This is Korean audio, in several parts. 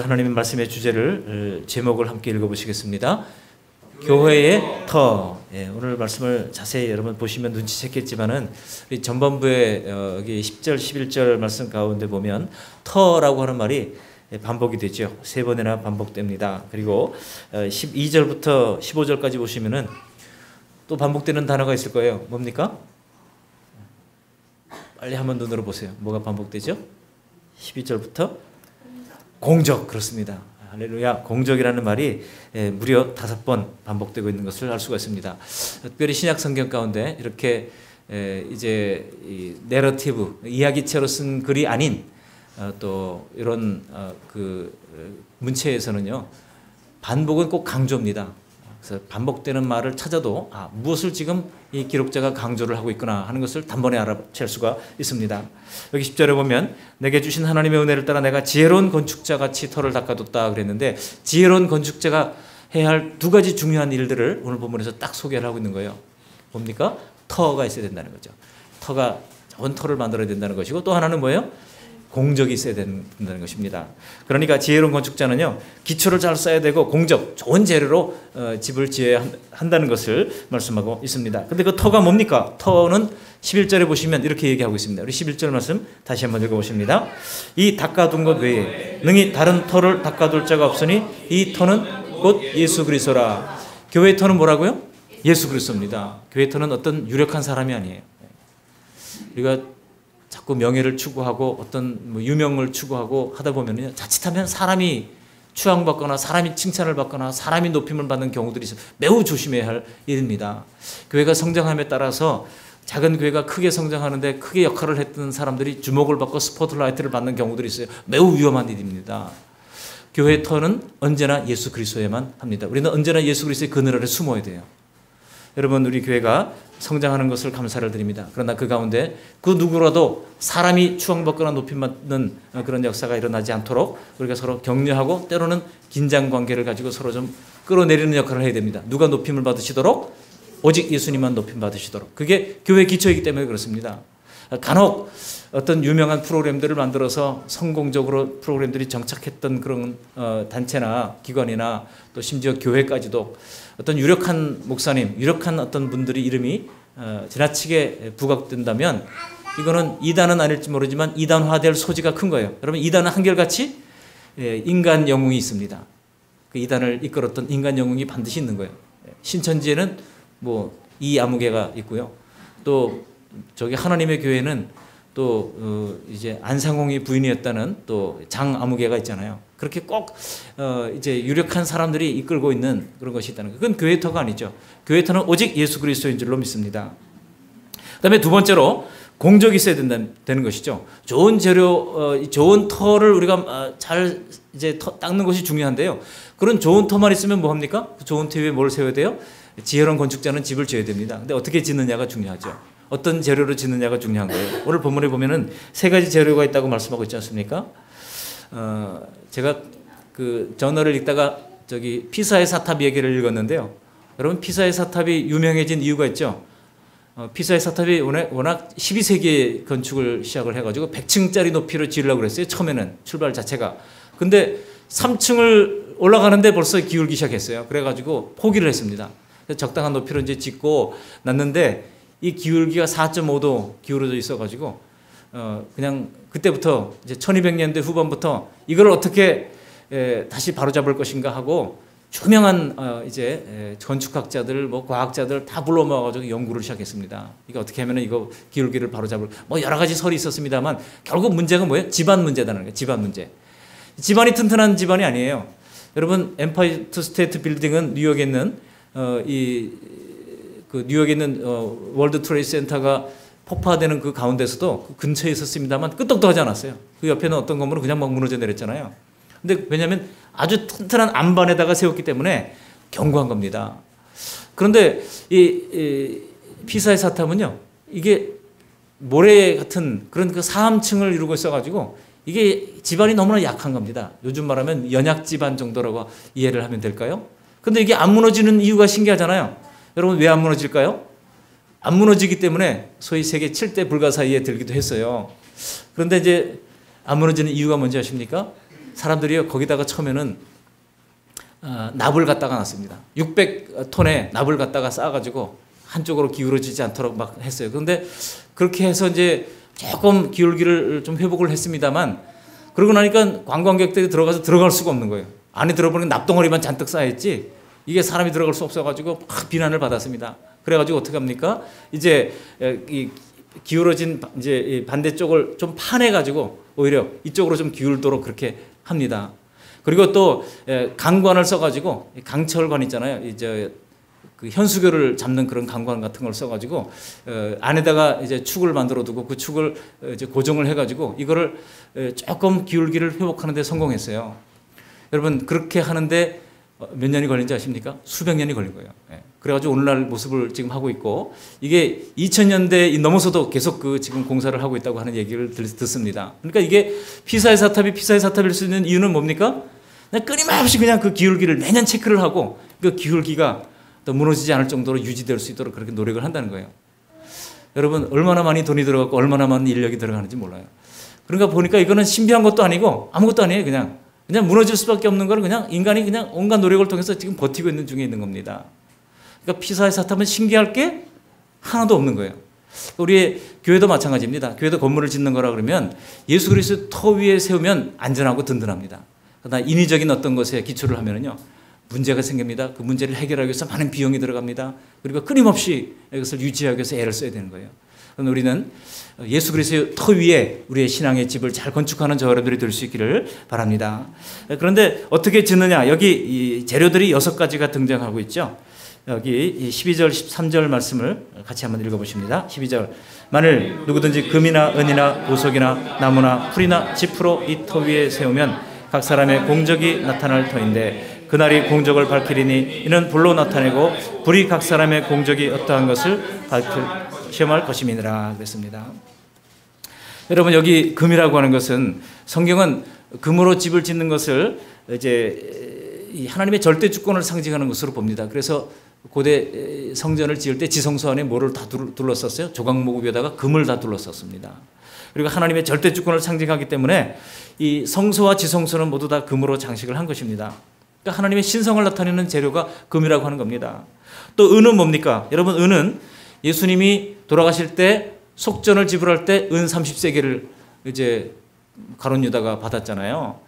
하나님의 말씀의 주제를 제목을 함께 읽어보시겠습니다. 교회의 터. 예, 오늘 말씀을 자세히 여러분 보시면 눈치챘겠지만은 우리 전반부에 여기 10절, 11절 말씀 가운데 보면 터라고 하는 말이 반복이 되죠. 3번이나 반복됩니다. 그리고 12절부터 15절까지 보시면은 또 반복되는 단어가 있을 거예요. 뭡니까? 빨리 한번 눈으로 보세요. 뭐가 반복되죠? 12절부터 공적. 그렇습니다. 할렐루야. 공적이라는 말이 무려 5번 반복되고 있는 것을 알 수가 있습니다. 특별히 신약 성경 가운데 이렇게 이제 이 내러티브, 이야기체로 쓴 글이 아닌 또 이런 그 문체에서는요, 반복은 꼭 강조입니다. 그래서 반복되는 말을 찾아도 무엇을 지금 이 기록자가 강조를 하고 있구나 하는 것을 단번에 알아챌 수가 있습니다. 여기 10절에 보면 내게 주신 하나님의 은혜를 따라 내가 지혜로운 건축자같이 터를 닦아뒀다 그랬는데, 지혜로운 건축자가 해야 할 2가지 중요한 일들을 오늘 본문에서 딱 소개를 하고 있는 거예요. 뭡니까? 터가 있어야 된다는 거죠. 터가 좋은 터를 만들어야 된다는 것이고, 또 하나는 뭐예요? 공적이 있어야 된다는 것입니다. 그러니까 지혜로운 건축자는요, 기초를 잘 쌓아야 되고 공적, 좋은 재료로 집을 지어야 한다는 것을 말씀하고 있습니다. 근데 그 터가 뭡니까? 터는 11절에 보시면 이렇게 얘기하고 있습니다. 우리 11절 말씀 다시 한번 읽어보십니다. 이 닦아둔 것 외에 능히 다른 터를 닦아둘 자가 없으니 이 터는 곧 예수 그리스도라. 교회의 터는 뭐라고요? 예수 그리스도입니다. 교회의 터는 어떤 유력한 사람이 아니에요. 우리가 자꾸 명예를 추구하고 어떤 유명을 추구하고 하다 보면요, 자칫하면 사람이 추앙받거나 사람이 칭찬을 받거나 사람이 높임을 받는 경우들이 있어요. 매우 조심해야 할 일입니다. 교회가 성장함에 따라서 작은 교회가 크게 성장하는데 크게 역할을 했던 사람들이 주목을 받고 스포트라이트를 받는 경우들이 있어요. 매우 위험한 일입니다. 교회의 터는 언제나 예수 그리스도에만 합니다. 우리는 언제나 예수 그리스도의 그늘 아래 숨어야 돼요. 여러분, 우리 교회가 성장하는 것을 감사를 드립니다. 그러나 그 가운데 그 누구라도 사람이 추앙받거나 높임받는 그런 역사가 일어나지 않도록 우리가 서로 격려하고 때로는 긴장 관계를 가지고 서로 좀 끌어내리는 역할을 해야 됩니다. 누가 높임을 받으시도록? 오직 예수님만 높임 받으시도록. 그게 교회 기초이기 때문에 그렇습니다. 간혹 어떤 유명한 프로그램들을 만들어서 성공적으로 프로그램들이 정착했던 그런 단체나 기관이나 또 심지어 교회까지도 어떤 유력한 목사님, 유력한 어떤 분들이 이름이 지나치게 부각된다면 이거는 이단은 아닐지 모르지만 이단화될 소지가 큰 거예요. 여러분, 이단은 한결같이 인간 영웅이 있습니다. 그 이단을 이끌었던 인간 영웅이 반드시 있는 거예요. 신천지에는 뭐 이아무개가 있고요. 또 저기 하나님의 교회는 또 이제 안상홍이 부인이었다는 또 장아무개가 있잖아요. 그렇게 꼭 이제 유력한 사람들이 이끌고 있는 그런 것이 있다는 거예요. 그건 교회 터가 아니죠. 교회 터는 오직 예수 그리스도인 줄로 믿습니다. 그다음에 두 번째로 공적이 있어야 되는 것이죠. 좋은 재료, 좋은 터를 우리가 잘 이제 닦는 것이 중요한데요. 그런 좋은 터만 있으면 뭐 합니까? 좋은 터 위에 뭘 세워야 돼요? 지혜로운 건축자는 집을 지어야 됩니다. 근데 어떻게 짓느냐가 중요하죠. 어떤 재료로 짓느냐가 중요한 거예요. 오늘 본문에 보면은 3가지 재료가 있다고 말씀하고 있지 않습니까? 제가 그 저널을 읽다가 저기 피사의 사탑 얘기를 읽었는데요. 여러분, 피사의 사탑이 유명해진 이유가 있죠. 피사의 사탑이 워낙 12세기에 건축을 시작을 해가지고 100층짜리 높이로 지으려고 그랬어요. 처음에는 출발 자체가. 근데 3층을 올라가는데 벌써 기울기 시작했어요. 그래가지고 포기를 했습니다. 적당한 높이로 이제 짓고 났는데 이 기울기가 4.5도 기울어져 있어가지고 그냥 그때부터 이제 1200년대 후반부터 이걸 어떻게 다시 바로잡을 것인가 하고 유명한 이제 건축학자들, 뭐 과학자들 다 불러 모아가지고 연구를 시작했습니다. 이거 어떻게 하면은 이거 기울기를 바로잡을, 뭐 여러 가지 설이 있었습니다만 결국 문제가 뭐예요? 집안 문제다는 거예요. 집안 문제. 집안이 튼튼한 집안이 아니에요. 여러분, 엠파이어 스테이트 빌딩은 뉴욕에 있는 그 뉴욕에 있는 월드 트레이드 센터가 폭파되는 그 가운데서도 그 근처에 있었습니다만 끄떡도 하지 않았어요. 그 옆에는 어떤 건물은 그냥 막 무너져 내렸잖아요. 근데 왜냐하면 아주 튼튼한 안반에다가 세웠기 때문에 견고한 겁니다. 그런데 이 피사의 사탑은요, 이게 모래 같은 그런 그 사암층을 이루고 있어가지고 이게 집안이 너무나 약한 겁니다. 요즘 말하면 연약 집안 정도라고 이해를 하면 될까요? 근데 이게 안 무너지는 이유가 신기하잖아요. 여러분, 왜 안 무너질까요? 안 무너지기 때문에 소위 세계 7대 불가 사이에 들기도 했어요. 그런데 이제 안 무너지는 이유가 뭔지 아십니까? 사람들이 거기다가 처음에는 납을 갖다가 놨습니다. 600톤의 납을 갖다가 쌓아가지고 한쪽으로 기울어지지 않도록 막 했어요. 그런데 그렇게 해서 이제 조금 기울기를 좀 회복을 했습니다만, 그러고 나니까 관광객들이 들어가서 들어갈 수가 없는 거예요. 안에 들어보니까 납덩어리만 잔뜩 쌓여있지 이게 사람이 들어갈 수 없어가지고 막 비난을 받았습니다. 그래가지고 어떻게 합니까? 이제 이 기울어진 이제 반대쪽을 좀 파내가지고 오히려 이쪽으로 좀 기울도록 그렇게 합니다. 그리고 또 강관을 써가지고, 강철관 있잖아요. 이제 그 현수교를 잡는 그런 강관 같은 걸 써가지고 안에다가 이제 축을 만들어 두고 그 축을 이제 고정을 해가지고 이거를 조금 기울기를 회복하는데 성공했어요. 여러분 그렇게 하는데 몇 년이 걸린지 아십니까? 수백 년이 걸린 거예요. 그래가지고 오늘날 모습을 지금 하고 있고, 이게 2000년대 넘어서도 계속 그 지금 공사를 하고 있다고 하는 얘기를 듣습니다. 그러니까 이게 피사의 사탑일 수 있는 이유는 뭡니까? 끊임없이 그냥 그 기울기를 매년 체크를 하고 그 기울기가 또 무너지지 않을 정도로 유지될 수 있도록 그렇게 노력을 한다는 거예요. 여러분 얼마나 많이 돈이 들어갔고 얼마나 많은 인력이 들어가는지 몰라요. 그러니까 보니까 이거는 신비한 것도 아니고 아무것도 아니에요. 그냥 무너질 수밖에 없는 걸 그냥 인간이 그냥 온갖 노력을 통해서 지금 버티고 있는 중에 있는 겁니다. 그러니까 피사의 사탑은 신기할 게 하나도 없는 거예요. 우리 교회도 마찬가지입니다. 교회도 건물을 짓는 거라 그러면 예수 그리스도 터 위에 세우면 안전하고 든든합니다. 그러나 인위적인 어떤 것에 기초를 하면은요 문제가 생깁니다. 그 문제를 해결하기 위해서 많은 비용이 들어갑니다. 그리고 끊임없이 이것을 유지하기 위해서 애를 써야 되는 거예요. 그러나 우리는 예수 그리스도의 터 위에 우리의 신앙의 집을 잘 건축하는 저 여러분들이 될 수 있기를 바랍니다. 그런데 어떻게 짓느냐? 여기 이 재료들이 6가지가 등장하고 있죠. 여기 12절, 13절 말씀을 같이 한번 읽어보십니다. 12절. 만일 누구든지 금이나 은이나 보석이나 나무나 풀이나 짚으로 이 터 위에 세우면 각 사람의 공적이 나타날 터인데 그날이 공적을 밝히리니 이는 불로 나타내고 불이 각 사람의 공적이 어떠한 것을 시험할 것임이니라 그랬습니다. 여러분 여기 금이라고 하는 것은 성경은 금으로 집을 짓는 것을 이제 하나님의 절대 주권을 상징하는 것으로 봅니다. 그래서 고대 성전을 지을 때 지성소 안에 뭐를 다 둘러쌌어요? 조각모구 위에다가 금을 다 둘러쌌습니다. 그리고 하나님의 절대 주권을 상징하기 때문에 이 성소와 지성소는 모두 다 금으로 장식을 한 것입니다. 그러니까 하나님의 신성을 나타내는 재료가 금이라고 하는 겁니다. 또 은은 뭡니까? 여러분 은은 예수님이 돌아가실 때 속전을 지불할 때 은 30세겔을 이제 가룟 유다가 받았잖아요.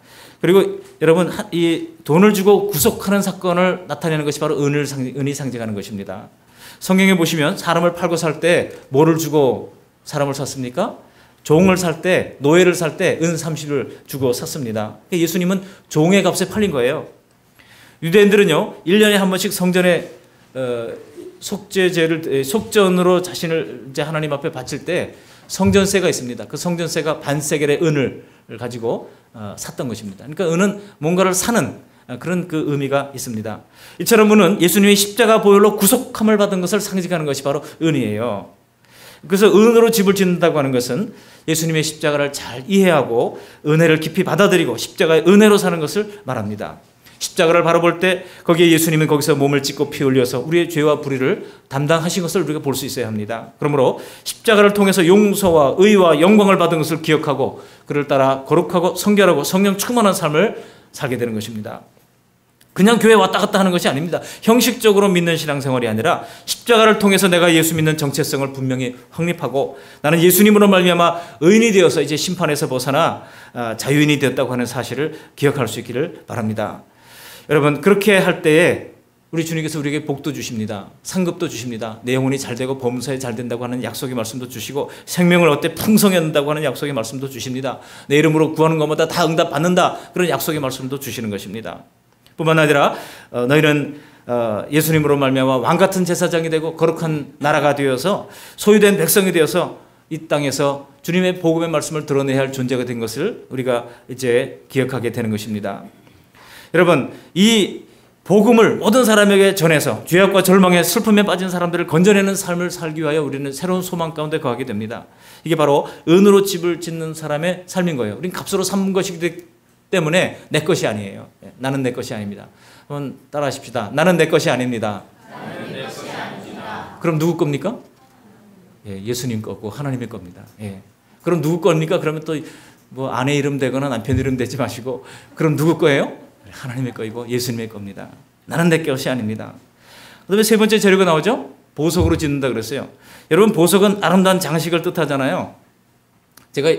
그리고 여러분 이 돈을 주고 구속하는 사건을 나타내는 것이 바로 은이 상징하는 것입니다. 성경에 보시면 사람을 팔고 살 때 뭐를 주고 사람을 샀습니까? 종을 살 때, 노예를 살 때 은 30을 주고 샀습니다. 예수님은 종의 값에 팔린 거예요. 유대인들은요 1년에 한 번씩 성전에 속전으로 자신을 이제 하나님 앞에 바칠 때 성전세가 있습니다. 그 성전세가 반세겔의 은을 가지고 샀던 것입니다. 그러니까 은은 뭔가를 사는 그런 그 의미가 있습니다. 이처럼 은은 예수님이 십자가 보혈로 구속함을 받은 것을 상징하는 것이 바로 은이에요. 그래서 은으로 집을 짓는다고 하는 것은 예수님의 십자가를 잘 이해하고 은혜를 깊이 받아들이고 십자가의 은혜로 사는 것을 말합니다. 십자가를 바라볼 때 거기에 예수님은 거기서 몸을 찢고 피 흘려서 우리의 죄와 불의를 담당하신 것을 우리가 볼 수 있어야 합니다. 그러므로 십자가를 통해서 용서와 의와 영광을 받은 것을 기억하고 그를 따라 거룩하고 성결하고 성령 충만한 삶을 살게 되는 것입니다. 그냥 교회 왔다 갔다 하는 것이 아닙니다. 형식적으로 믿는 신앙생활이 아니라 십자가를 통해서 내가 예수 믿는 정체성을 분명히 확립하고 나는 예수님으로 말미암아 의인이 되어서 이제 심판에서 벗어나 자유인이 되었다고 하는 사실을 기억할 수 있기를 바랍니다. 여러분 그렇게 할 때에 우리 주님께서 우리에게 복도 주십니다. 상급도 주십니다. 내 영혼이 잘 되고 범사에 잘 된다고 하는 약속의 말씀도 주시고 생명을 얻되 풍성히 얻는다고 하는 약속의 말씀도 주십니다. 내 이름으로 구하는 것마다 다 응답받는다. 그런 약속의 말씀도 주시는 것입니다. 뿐만 아니라 너희는 예수님으로 말미암아 왕같은 제사장이 되고 거룩한 나라가 되어서 소유된 백성이 되어서 이 땅에서 주님의 복음의 말씀을 드러내야 할 존재가 된 것을 우리가 이제 기억하게 되는 것입니다. 여러분 이 복음을 모든 사람에게 전해서 죄악과 절망에 슬픔에 빠진 사람들을 건져내는 삶을 살기 위하여 우리는 새로운 소망 가운데 거하게 됩니다. 이게 바로 은으로 집을 짓는 사람의 삶인 거예요. 우리는 값으로 삼은 것이기 때문에 내 것이 아니에요. 나는 내 것이 아닙니다. 한번 따라 하십시다. 나는 내 것이 아닙니다. 나는 내 것이 아닙니다. 그럼 누구 겁니까? 예수님 거고 하나님의 겁니다. 그럼 누구 겁니까? 그러면 또 뭐 아내 이름 대거나 남편 이름 대지 마시고 그럼 누구 거예요? 하나님의 거이고 예수님의 겁니다. 나는 내 것이 아닙니다. 그다음에 세 번째 재료가 나오죠. 보석으로 짓는다 그랬어요. 여러분 보석은 아름다운 장식을 뜻하잖아요. 제가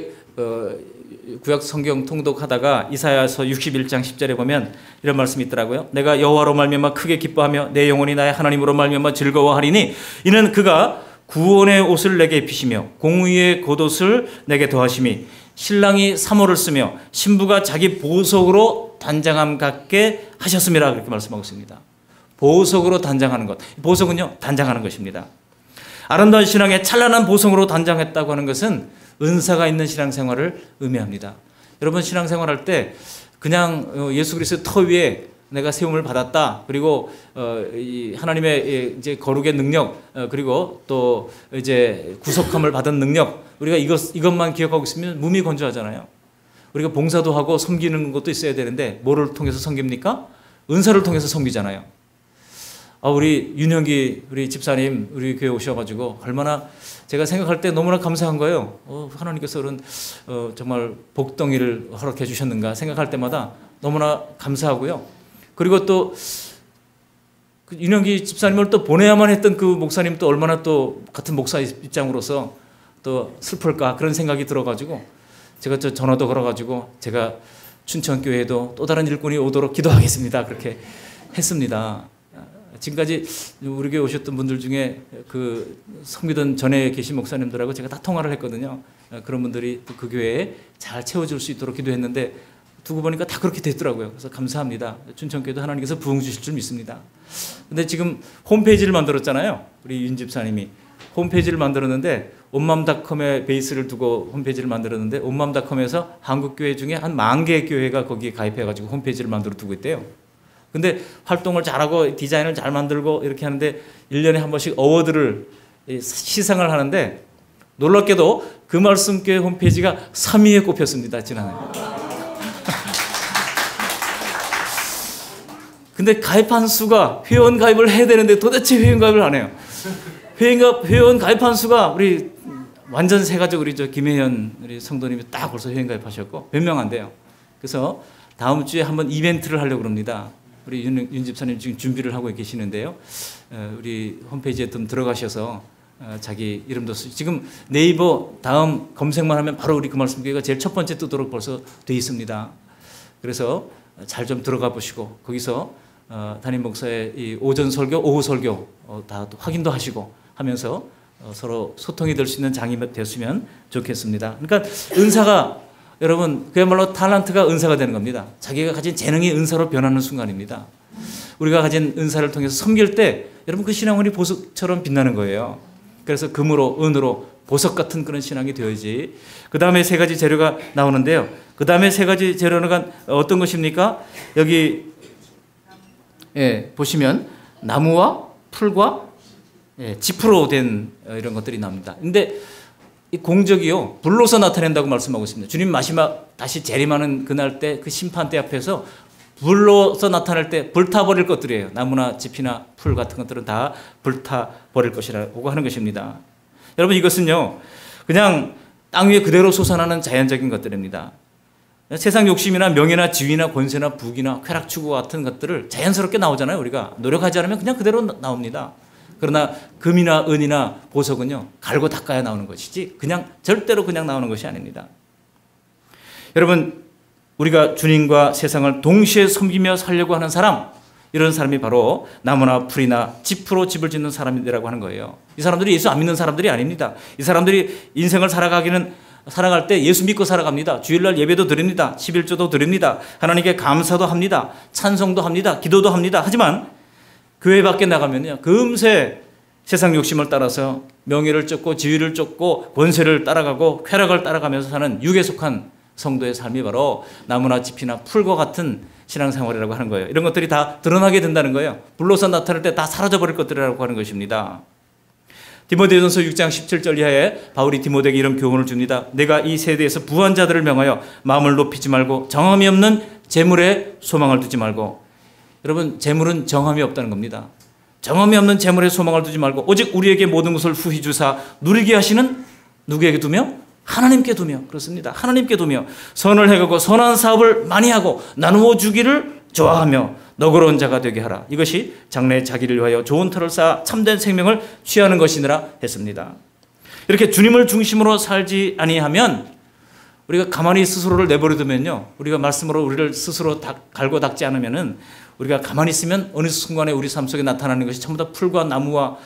구약 성경 통독하다가 이사야서 61장 10절에 보면 이런 말씀이 있더라고요. 내가 여호와로 말미암아 크게 기뻐하며 내 영혼이 나의 하나님으로 말미암아 즐거워하리니 이는 그가 구원의 옷을 내게 입히시며 공의의 겉옷을 내게 더하심이 신랑이 사모를 쓰며 신부가 자기 보석으로 단장함 같게 하셨음이라 그렇게 말씀하고 있습니다. 보석으로 단장하는 것. 보석은요 단장하는 것입니다. 아름다운 신앙에 찬란한 보석으로 단장했다고 하는 것은 은사가 있는 신앙생활을 의미합니다. 여러분 신앙생활할 때 그냥 예수 그리스도의 터 위에 내가 세움을 받았다. 그리고 이 하나님의 이제 거룩의 능력 그리고 또 이제 구속함을 받은 능력 우리가 이것만 기억하고 있으면 몸이 건조하잖아요. 우리가 봉사도 하고 섬기는 것도 있어야 되는데 뭐를 통해서 섬깁니까? 은사를 통해서 섬기잖아요. 우리 윤형기 우리 집사님 우리 교회 오셔가지고 얼마나 제가 생각할 때 너무나 감사한 거예요. 하나님께서 그런 정말 복덩이를 허락해 주셨는가 생각할 때마다 너무나 감사하고요. 그리고 또 윤형기 집사님을 또 보내야만 했던 그 목사님 또 얼마나 또 같은 목사 입장으로서 또 슬플까 그런 생각이 들어가지고 제가 저 전화도 걸어가지고 제가 춘천교회에도 또 다른 일꾼이 오도록 기도하겠습니다. 그렇게 했습니다. 지금까지 우리 교회 오셨던 분들 중에 그 섬기던 전에 계신 목사님들하고 제가 다 통화를 했거든요. 그런 분들이 그 교회에 잘 채워줄 수 있도록 기도했는데 두고 보니까 다 그렇게 됐더라고요. 그래서 감사합니다. 춘천교회도 하나님께서 부흥 주실 줄 믿습니다. 근데 지금 홈페이지를 만들었잖아요. 우리 윤 집사님이 홈페이지를 만들었는데 온맘닷컴에 베이스를 두고 홈페이지를 만들었는데 온맘닷컴에서 한국교회 중에 한 10,000개의 교회가 거기에 가입해가지고 홈페이지를 만들어 두고 있대요. 근데 활동을 잘하고 디자인을 잘 만들고 이렇게 하는데 1년에 한 번씩 어워드를 시상을 하는데 놀랍게도 그 말씀교회 홈페이지가 3위에 꼽혔습니다. 지난해. 근데 가입한 수가 회원 가입을 해야 되는데 도대체 회원 가입을 안 해요. 회원 가입한 수가 우리 완전 세가족 우리 저 김혜연 우리 성도님이 딱 벌써 회원 가입하셨고 몇 명 안 돼요. 그래서 다음 주에 한번 이벤트를 하려고 합니다. 우리 윤 집사님 지금 준비를 하고 계시는데요. 우리 홈페이지에 좀 들어가셔서 자기 이름도 지금 네이버 다음 검색만 하면 바로 우리 그 말씀교회가 제일 첫 번째 뜨도록 벌써 돼 있습니다. 그래서 잘 좀 들어가 보시고 거기서 담임 목사의 이 오전 설교, 오후 설교 다 확인도 하시고 하면서 서로 소통이 될 수 있는 장이 됐으면 좋겠습니다. 그러니까 은사가 여러분 그야말로 탤런트가 은사가 되는 겁니다. 자기가 가진 재능이 은사로 변하는 순간입니다. 우리가 가진 은사를 통해서 섬길 때 여러분 그 신앙원이 보석처럼 빛나는 거예요. 그래서 금으로 은으로 보석 같은 그런 신앙이 되어야지. 그 다음에 세 가지 재료가 나오는데요. 그 다음에 세 가지 재료는 어떤 것입니까? 여기 보시면 나무와 풀과 지프로 된 이런 것들이 나옵니다. 근데 이 공적이요 불로서 나타낸다고 말씀하고 있습니다. 주님 마지막 다시 재림하는 그날 때 그 심판 때 앞에서 불로서 나타날 때 불타버릴 것들이에요. 나무나 짚이나 풀 같은 것들은 다 불타버릴 것이라고 하는 것입니다. 여러분 이것은요 그냥 땅 위에 그대로 솟아나는 자연적인 것들입니다. 세상 욕심이나 명예나 지위나 권세나 부귀나 쾌락 추구 같은 것들을 자연스럽게 나오잖아요. 우리가 노력하지 않으면 그냥 그대로 나옵니다. 그러나 금이나 은이나 보석은요 갈고 닦아야 나오는 것이지 그냥 절대로 그냥 나오는 것이 아닙니다. 여러분 우리가 주님과 세상을 동시에 섬기며 살려고 하는 사람, 이런 사람이 바로 나무나 풀이나 짚으로 집을 짓는 사람이라고 하는 거예요. 이 사람들이 예수 안 믿는 사람들이 아닙니다. 이 사람들이 인생을 살아갈 때 예수 믿고 살아갑니다. 주일날 예배도 드립니다. 11조도 드립니다. 하나님께 감사도 합니다. 찬송도 합니다. 기도도 합니다. 하지만 교회 밖에 나가면요 금세 세상 욕심을 따라서 명예를 쫓고 지위를 쫓고 권세를 따라가고 쾌락을 따라가면서 사는 육에 속한 성도의 삶이 바로 나무나 짚이나 풀과 같은 신앙생활이라고 하는 거예요. 이런 것들이 다 드러나게 된다는 거예요. 불로서 나타날 때 다 사라져버릴 것들이라고 하는 것입니다. 디모데전서 6장 17절 이하에 바울이 디모데에게 이런 교훈을 줍니다. 내가 이 세대에서 부한 자들을 명하여 마음을 높이지 말고 정함이 없는 재물에 소망을 두지 말고. 여러분 재물은 정함이 없다는 겁니다. 정함이 없는 재물에 소망을 두지 말고 오직 우리에게 모든 것을 후히 주사 누리게 하시는 누구에게 두며? 하나님께 두며, 그렇습니다. 하나님께 두며 선을 행하고 선한 사업을 많이 하고 나누어 주기를 좋아하며 너그러운 자가 되게 하라. 이것이 장래의 자기를 위하여 좋은 터를 쌓아 참된 생명을 취하는 것이니라 했습니다. 이렇게 주님을 중심으로 살지 아니하면, 우리가 가만히 스스로를 내버려 두면요, 우리가 말씀으로 우리를 스스로 갈고 닦지 않으면은, 우리가 가만히 있으면 어느 순간에 우리 삶 속에 나타나는 것이 전부 다 풀과 나무와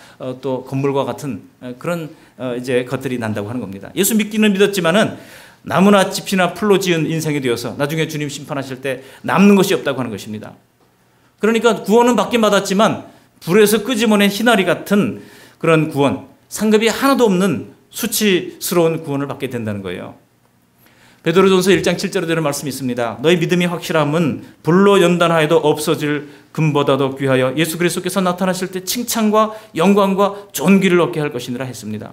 또 건물과 같은 그런 이제 것들이 난다고 하는 겁니다. 예수 믿기는 믿었지만은 나무나 짚이나 풀로 지은 인생이 되어서 나중에 주님 심판하실 때 남는 것이 없다고 하는 것입니다. 그러니까 구원은 받긴 받았지만 불에서 끄집어낸 희나리 같은 그런 구원, 상급이 하나도 없는 수치스러운 구원을 받게 된다는 거예요. 베드로전서 1장 7절에 되는 말씀이 있습니다. 너희 믿음이 확실함은 불로 연단하여도 없어질 금보다도 귀하여 예수 그리스도께서 나타나실 때 칭찬과 영광과 존귀를 얻게 할 것이니라 했습니다.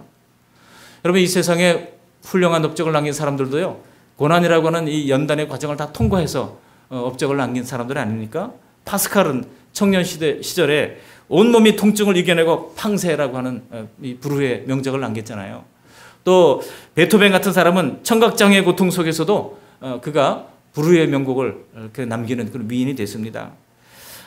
여러분, 이 세상에 훌륭한 업적을 남긴 사람들도요, 고난이라고 하는 이 연단의 과정을 다 통과해서 업적을 남긴 사람들이 아닙니까? 파스칼은 청년 시절에 온몸이 통증을 이겨내고 팡세라고 하는 이 불후의 명작을 남겼잖아요. 또 베토벤 같은 사람은 청각장애의 고통 속에서도 그가 불후의 명곡을 이렇게 남기는 그런 미인이 됐습니다.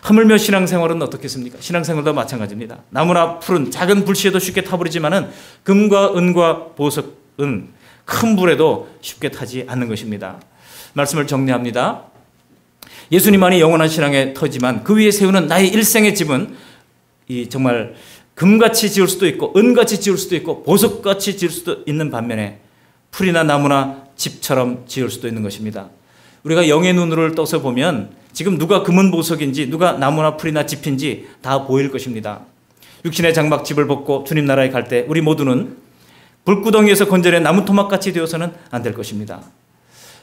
하물며 신앙생활은 어떻겠습니까? 신앙생활도 마찬가지입니다. 나무나 풀은 작은 불씨에도 쉽게 타버리지만은 금과 은과 보석은 큰 불에도 쉽게 타지 않는 것입니다. 말씀을 정리합니다. 예수님만이 영원한 신앙의 터지만 그 위에 세우는 나의 일생의 집은 이 정말 금같이 지을 수도 있고 은같이 지을 수도 있고 보석같이 지을 수도 있는 반면에 풀이나 나무나 집처럼 지을 수도 있는 것입니다. 우리가 영의 눈으로 떠서 보면 지금 누가 금은 보석인지 누가 나무나 풀이나 집인지 다 보일 것입니다. 육신의 장막 집을 벗고 주님 나라에 갈 때 우리 모두는 불구덩이에서 건져낸 나무 토막같이 되어서는 안 될 것입니다.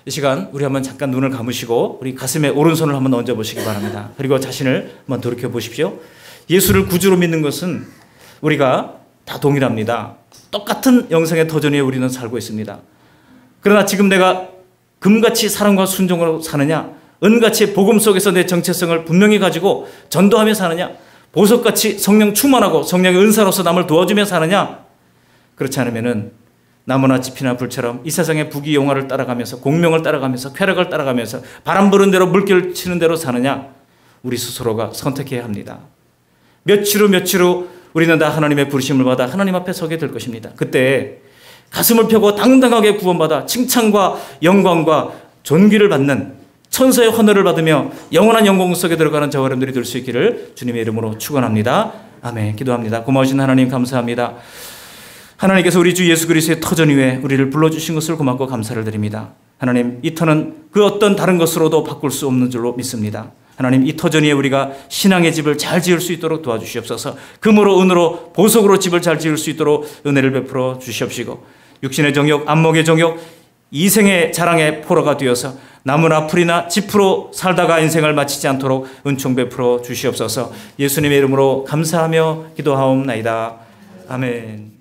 이 시간 우리 한번 잠깐 눈을 감으시고 우리 가슴에 오른손을 한번 얹어 보시기 바랍니다. 그리고 자신을 한번 돌이켜 보십시오. 예수를 구주로 믿는 것은 우리가 다 동일합니다. 똑같은 영생의 터전 위에 우리는 살고 있습니다. 그러나 지금 내가 금같이 사랑과 순종으로 사느냐, 은같이 복음 속에서 내 정체성을 분명히 가지고 전도하며 사느냐, 보석같이 성령 충만하고 성령의 은사로서 남을 도와주며 사느냐, 그렇지 않으면은 나무나 짚이나 불처럼 이 세상의 부귀영화를 따라가면서 공명을 따라가면서 쾌락을 따라가면서 바람 부는 대로 물결 치는 대로 사느냐, 우리 스스로가 선택해야 합니다. 며칠 후 우리는 다 하나님의 부르심을 받아 하나님 앞에 서게 될 것입니다. 그때 가슴을 펴고 당당하게 구원받아 칭찬과 영광과 존귀를 받는 천사의 환호를 받으며 영원한 영광 속에 들어가는 저와 여러분들이 될 수 있기를 주님의 이름으로 축원합니다. 아멘. 기도합니다. 고마우신 하나님 감사합니다. 하나님께서 우리 주 예수 그리스도의 터전 위에 우리를 불러주신 것을 고맙고 감사를 드립니다. 하나님, 이 터는 그 어떤 다른 것으로도 바꿀 수 없는 줄로 믿습니다. 하나님, 이 터전 위에 우리가 신앙의 집을 잘 지을 수 있도록 도와주시옵소서. 금으로 은으로 보석으로 집을 잘 지을 수 있도록 은혜를 베풀어 주시옵시고, 육신의 정욕, 안목의 정욕, 이생의 자랑의 포로가 되어서 나무나 풀이나 짚으로 살다가 인생을 마치지 않도록 은총 베풀어 주시옵소서. 예수님의 이름으로 감사하며 기도하옵나이다. 아멘.